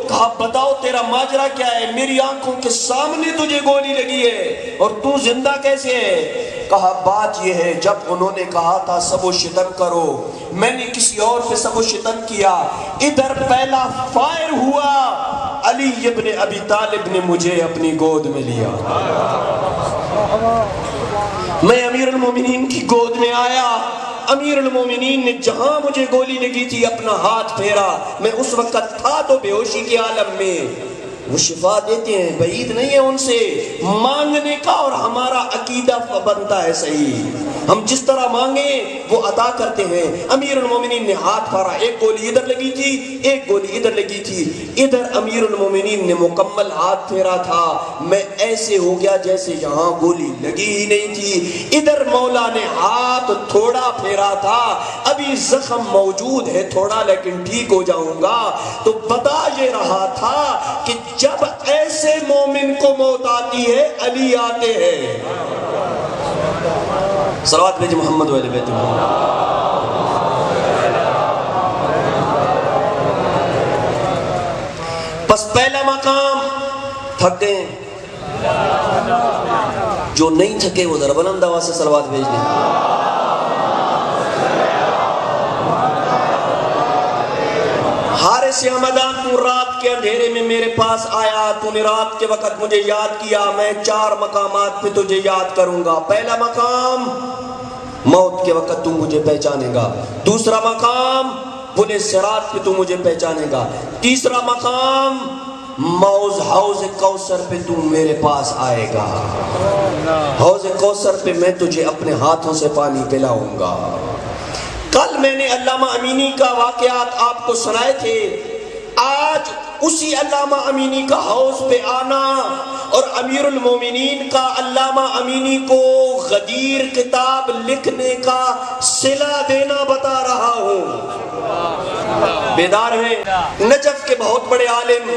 کہا بتاؤ تیرا ماجرا کیا ہے؟ میری آنکھوں کے سامنے تجھے گولی لگی ہے اور تو زندہ کیسے ہے؟ کہا بات یہ ہے، جب انہوں نے کہا تھا سب و شتم کرو، میں نے کسی اور پہ سب و شتم کیا، ادھر پہلا فائر ہوا، علی ابن ابی طالب نے مجھے اپنی گود میں لیا، میں امیر المومنین کی گود میں آیا۔ امیر المومنین نے جہاں مجھے گولی لگی تھی اپنا ہاتھ پھیرا، میں اس وقت تھا تو بے ہوشی کے عالم میں۔ وہ شفا دیتے ہیں، بعید نہیں ہے ان سے مانگنے کا، اور ہمارا عقیدہ بنتا ہے صحیح۔ ہم جس طرح مانگیں وہ عطا کرتے ہیں۔ امیر المومنین نے ہاتھ پھاڑا، ایک گولی ادھر لگی تھی، ایک گولی ادھر لگی تھی، ادھر امیر المومنین نے مکمل ہاتھ پھیرا تھا، میں ایسے ہو گیا جیسے یہاں گولی لگی ہی نہیں تھی۔ ادھر مولا نے ہاتھ تھوڑا پھیرا تھا، ابھی زخم موجود ہے تھوڑا لیکن ٹھیک ہو جاؤں گا۔ تو بتا یہ رہا تھا کہ جب ایسے مومن کو موت آتی ہے علی آتے ہیں۔ صلوات بھیجیں محمد والے بیت محمد۔ بس پہلا مقام تھک گئے، جو نہیں تھکے وہ ذرا بلند آواز سے صلوات بھیج دیں۔ حارث حمدان، تو رات کے اندھیرے میں میرے پاس آیا، تو نے رات کے وقت مجھے یاد کیا، میں 4 مقامات پہ تجھے یاد کروں گا۔ پہلا مقام موت کے وقت تو مجھے پہچانے گا، دوسرا مقام پل صراط پہ تو مجھے پہچانے گا، تیسرا مقام حوض کوثر پہ تو میرے پاس آئے گا، حوض کوثر پہ میں تجھے اپنے ہاتھوں سے پانی پلاؤں گا۔ کل میں نے علامہ امینی کا واقعات آپ کو سنائے تھے، آج اسی علامہ امینی کا حوض پہ آنا اور امیر المومنین کا علامہ امینی کو غدیر کتاب لکھنے کا صلہ دینا بتا رہا ہوں۔ بیدار ہیں؟ نجف کے بہت بڑے عالم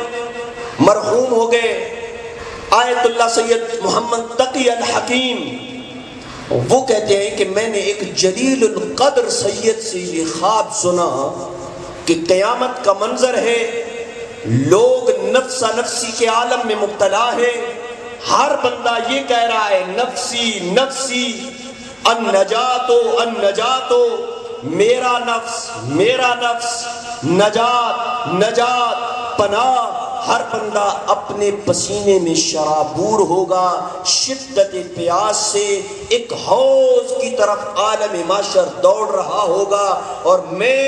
مرحوم ہو گئے، آیت اللہ سید محمد تقی الحکیم، وہ کہتے ہیں کہ میں نے ایک جلیل القدر سید سے یہ خواب سنا کہ قیامت کا منظر ہے، لوگ نفسا نفسی کے عالم میں مبتلا ہے، ہر بندہ یہ کہہ رہا ہے نفسی نفسی، النجاتو النجاتو، میرا نفس، نجات نجات، پناہ۔ ہر بندہ اپنے پسینے میں شرابور ہوگا، شدت پیاس سے ایک حوض کی طرف عالم معاشر دوڑ رہا ہوگا، اور میں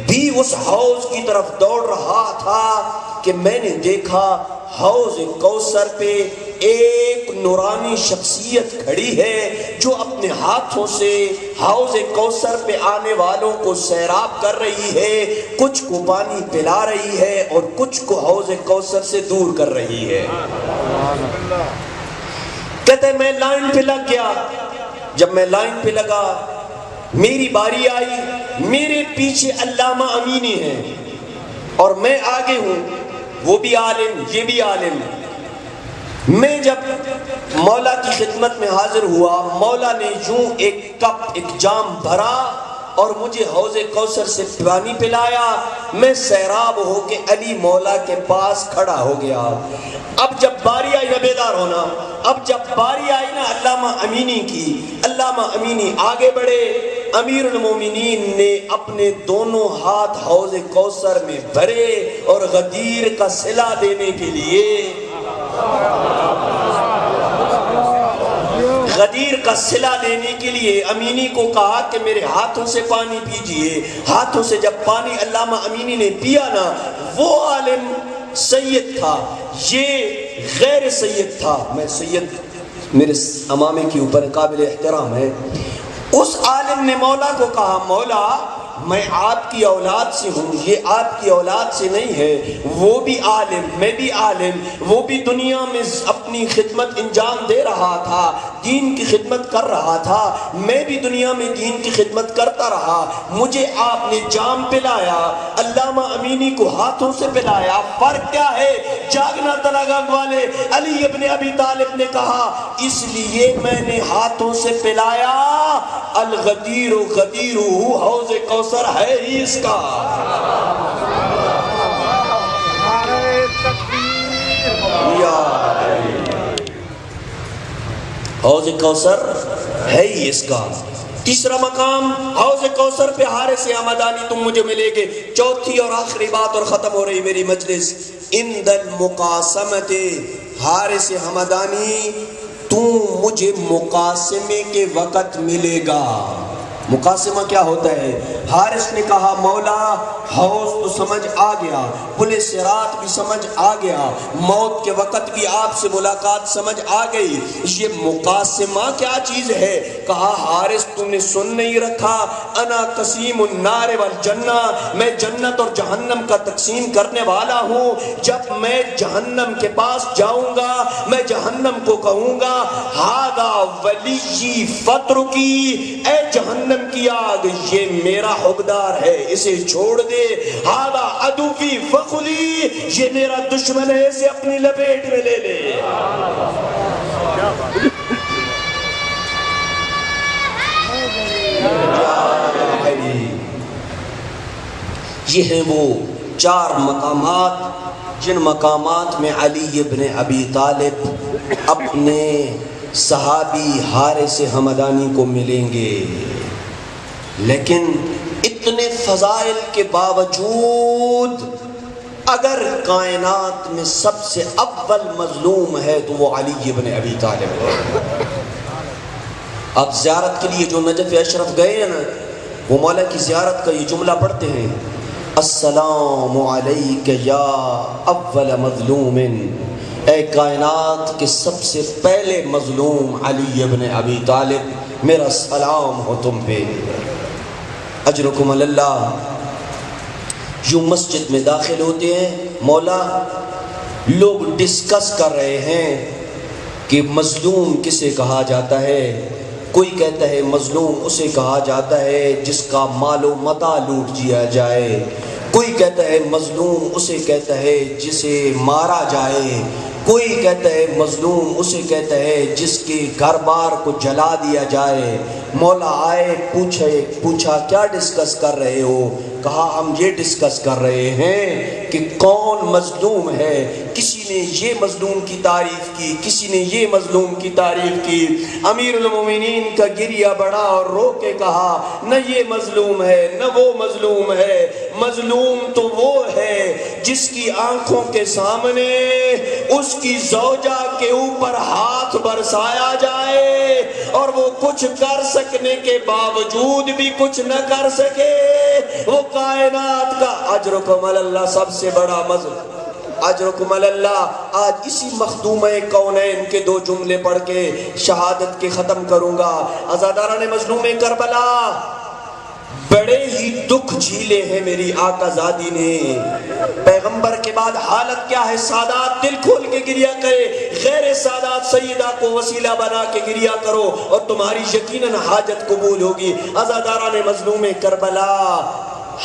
بھی اس حوض کی طرف دوڑ رہا تھا کہ میں نے دیکھا حوض کوثر پہ ایک نورانی شخصیت کھڑی ہے جو اپنے ہاتھوں سے حوض کوثر پہ آنے والوں کو سیراب کر رہی ہے، کچھ کو پانی پلا رہی ہے اور کچھ کو حوض کوثر سے دور کر رہی ہے۔ کہتے ہیں میں لائن پہ لگ گیا، جب میں لائن پہ لگا میری باری آئی، میرے پیچھے علامہ امینی ہیں اور میں آگے ہوں، وہ بھی عالم یہ بھی عالم۔ میں جب مولا کی خدمت میں حاضر ہوا، مولا نے یوں ایک کپ ایک جام بھرا اور مجھے حوض کوثر سے پانی پلایا، میں سیراب ہو کے علی مولا کے پاس کھڑا ہو گیا۔ اب جب باری آئی، بیدار ہونا، اب جب باری آئی نا علامہ امینی کی، علامہ امینی آگے بڑھے، امیر المومنین نے اپنے دونوں ہاتھ حوض کوثر میں بھرے اور غدیر کا صلہ دینے کے لیے امینی کو کہا کہ میرے ہاتھوں سے پانی پیجئے۔ ہاتھوں سے جب پانی علامہ امینی نے پیا نا، وہ عالم سید تھا، یہ غیر سید تھا، میں سید میرے امامے کے اوپر قابل احترام ہے۔ اس عالم نے مولا کو کہا مولا میں آپ کی اولاد سے ہوں، یہ آپ کی اولاد سے نہیں ہے، وہ بھی عالم میں بھی عالم، وہ بھی دنیا میں اپنی خدمت انجام دے رہا تھا، دین کی خدمت کر رہا تھا، میں بھی دنیا میں دین کی خدمت کرتا رہا، مجھے آپ نے جام پلایا، علامہ امینی کو ہاتھوں سے پلایا، فرق کیا ہے؟ جاگنا تلاگاگ والے علی ابن ابی طالب نے کہا اس لیے میں نے ہاتھوں سے پلایا، الغدیر غدیر حوض کوثر ہے ہی اس کا۔ حوض کوثر ہے ہی اس کا۔ تیسرا مقام حوض کوثر پہ حارث حمدانی تم مجھے ملے گے۔ چوتھی اور آخری بات اور ختم ہو رہی میری مجلس، عند المقاسمت، حارث حمدانی تو مجھے مقاسمے کے وقت ملے گا۔ مقاسمہ کیا ہوتا ہے؟ حارث نے کہا مولا حوض تو سمجھ آ گیا، پل صراط بھی سمجھ آ گیا، موت کے وقت بھی آپ سے ملاقات سمجھ آ گئی، یہ مقاسمہ کیا چیز ہے؟ کہا حارث تم نے سن نہیں رکھا، انا قسیم النار والجنہ، میں جنت اور جہنم کا تقسیم کرنے والا ہوں۔ جب میں جہنم کے پاس جاؤں گا میں جہنم کو کہوں گا ہاذا ولی فترکی، اے جہنم کی آگ یہ میرا حقدار ہے اسے چھوڑ دے، ہاذا عدوی فخلی، یہ میرا دشمن ہے اسے اپنی لپیٹ میں لے لے۔ یہ ہیں وہ 4 مقامات جن مقامات میں علی ابن ابی طالب اپنے صحابی حارث ہمدانی کو ملیں گے، لیکن اتنے فضائل کے باوجود اگر کائنات میں سب سے اول مظلوم ہے تو وہ علی ابن ابی طالب ہے۔ آپ زیارت کے لیے جو نجف اشرف گئے ہیں نا، وہ مولا کی زیارت کا یہ جملہ پڑھتے ہیں، السلام علیک یا اول مظلوم، اے کائنات کے سب سے پہلے مظلوم علی ابن ابی طالب، میرا سلام ہو تم پہ، اجرکم اللہ۔ یوں مسجد میں داخل ہوتے ہیں، مولا لوگ ڈسکس کر رہے ہیں کہ مظلوم کسے کہا جاتا ہے۔ کوئی کہتا ہے مظلوم اسے کہا جاتا ہے جس کا مال و متاع لوٹ لیا جائے، کوئی کہتا ہے مظلوم اسے کہتا ہے جسے مارا جائے، کوئی کہتا ہے مظلوم اسے کہتا ہے جس کے گھر بار کو جلا دیا جائے۔ مولا آئے، پوچھا کیا ڈسکس کر رہے ہو؟ کہا ہم یہ ڈسکس کر رہے ہیں کہ کون مظلوم ہے۔ کسی نے یہ مظلوم کی تعریف کی، کسی نے یہ مظلوم کی تعریف کی۔ امیر المومنین کا گریہ بڑا اور رو کے کہا نہ یہ مظلوم ہے نہ وہ مظلوم ہے، مظلوم تو وہ ہے جس کی آنکھوں کے سامنے اس کی زوجہ کے اوپر ہاتھ برسایا جائے اور وہ کچھ کر سکنے کے باوجود بھی کچھ نہ کر سکے، وہ کائنات کا اجرکم اللہ سب سے بڑا مظلوم۔ اجرکم اللہ۔ آج اسی مخدومہ کونین کے 2 جملے پڑھ کے شہادت کے ختم کروں گا۔ عزاداران مظلوم کربلا، بڑے ہی دکھ جھیلے ہیں میری آقا زادی نے۔ پیغمبر کے بعد حالت کیا ہے؟ سادات دل کھول کے گریہ کرے، غیر سادات سیدہ کو وسیلہ بنا کے گریہ کرو اور تمہاری یقیناً حاجت قبول ہوگی۔ عزاداران مظلوم کربلا،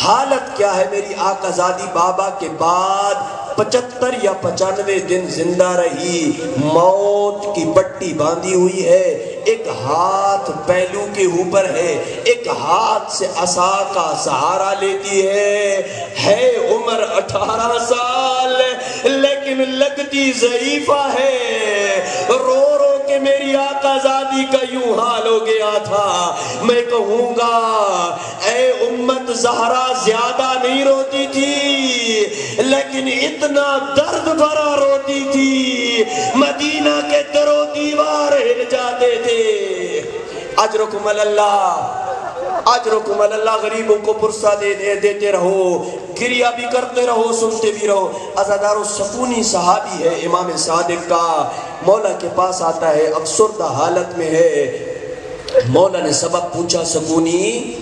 حالت کیا ہے میری آقا زادی بابا کے بعد 75 یا 95 دن زندہ رہی، موت کی پٹی باندھی ہوئی ہے، ایک ہاتھ پہلو کے اوپر ہے، ایک ہاتھ سے عصا کا سہارا لیتی ہے عمر 18 سال لیکن لگتی ضعیفہ ہے۔ رو رو کے میری آقا زادی کا یوں حال ہو گیا تھا، میں کہوں گا اے امت زہرا زیادہ نہیں روتی تھی لیکن اتنا درد بھرا روتی تھی، مدینہ کے در و دیوار ہل جاتے تھے۔ اجرکم اللہ، اجرکم اللہ۔ غریبوں کو پرسہ دیتے رہو، گریہ بھی کرتے رہو، سنتے بھی رہو۔ عزادارو سکونی صحابی ہے امام صادق کا، مولا کے پاس آتا ہے، افسردہ حالت میں ہے۔ مولا نے سبب پوچھا، سکونی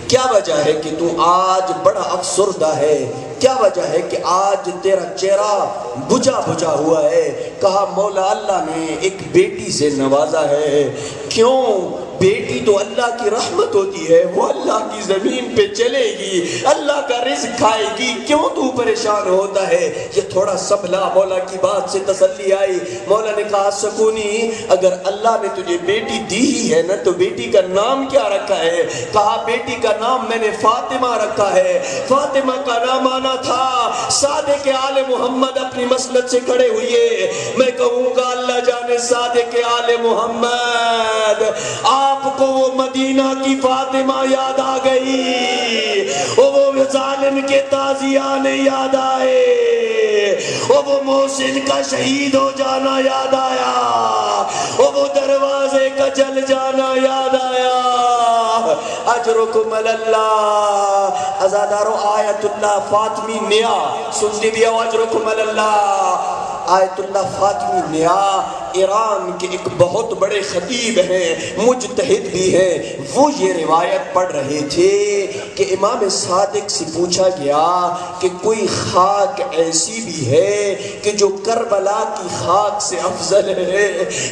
کیا وجہ ہے کہ تو آج بڑا افسردہ ہے؟ کیا وجہ ہے کہ آج تیرا چہرہ بجھا بجھا ہوا ہے؟ کہا مولا اللہ نے ایک بیٹی سے نوازا ہے۔ کیوں؟ بیٹی تو اللہ کی رحمت ہوتی ہے، وہ اللہ کی زمین پہ چلے گی، اللہ کا رزق کھائے گی، کیوں تو پریشان ہوتا ہے؟ یہ تھوڑا سنبھلا، مولا کی بات سے تسلی آئی۔ مولا نے کہا سکونی اگر اللہ نے تجھے بیٹی دی ہی ہے نا تو بیٹی کا نام کیا رکھا ہے؟ کہا بیٹی کا نام میں نے فاطمہ رکھا ہے۔ فاطمہ کا نام آنا تھا۔ صادق آل محمد اپنی مسند سے کھڑے ہوئے، میں کہوں گا اللہ جانے صادق آل محمد آپ کو وہ مدینہ کی فاطمہ یاد آ گئی، وہ ظالم کے تازیانے یاد آئے، وہ محسن کا شہید ہو جانا یاد آیا، وہ دروازے کا جل جانا یاد آیا۔ اجر اجرکم اللہ. ازادارو آیت اللہ فاطمی نیا سنتے بھی ہو. اجرکم اللہ آیت اللہ فاطمی نیا ایران کے ایک بہت بڑے خطیب ہیں, مجتہد بھی ہیں. وہ یہ روایت پڑھ رہے تھے کہ امام صادق سے پوچھا گیا کہ کوئی خاک ایسی بھی ہے کہ جو کربلا کی خاک سے افضل ہے؟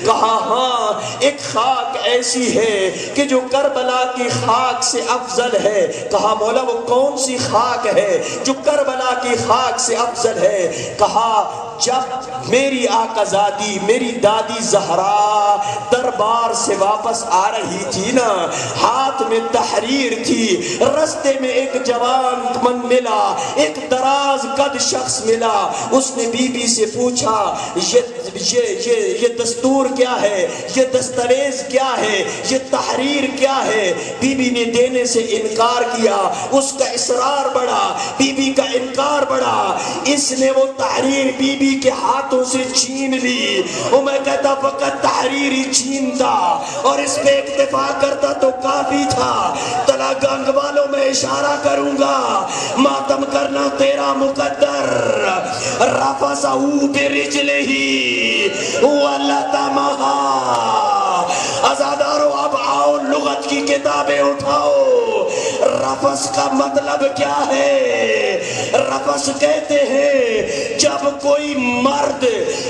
کہا ہاں ایک خاک ایسی ہے کہ جو کربلا کی خاک سے افضل ہے. کہا مولا وہ کون سی خاک ہے جو کربلا کی خاک سے افضل ہے؟ کہا جب میری آقا زادی میری دادی زہرا دربار سے واپس آ رہی تھی نا, ہاتھ میں تحریر تھی, رستے میں ایک جوان من ملا, ایک دراز قد شخص ملا. اس نے بی بی سے پوچھا یہ دستور کیا ہے, یہ دستاویز کیا ہے, یہ تحریر کیا ہے؟ بی بی نے دینے سے انکار کیا. اس کا اصرار بڑھا, بی بی کا انکار بڑھا. اس نے وہ تحریر بی بی کے ہاتھوں سے چھین لی. وہ میں کہتا فقط تحریری چھینتا اور اس پہ اکتفا کرتا تو کافی تھا. تلا گنگ والوں میں اشارہ کروں گا, ماتم کرنا تیرا مقدر. رفسہو برجلہی ولطمہا. ازادارو اب آؤ لغت کی کتابیں اٹھاؤ. رفس کا مطلب کیا ہے؟ رفس کہتے ہیں جب کوئی مرد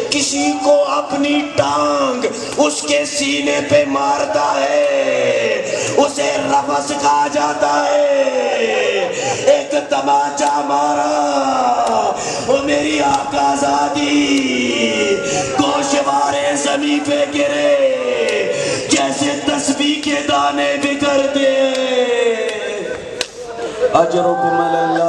کسی کو اپنی ٹانگ اس کے سینے پہ مارتا ہے اسے رفس کہا جاتا ہے. ایک تماچا مارا وہ میری آقا زادی گوشوارے زمین پہ گرے جیسے تسبیح کے دانے بکھرتے. اجرکم اللہ.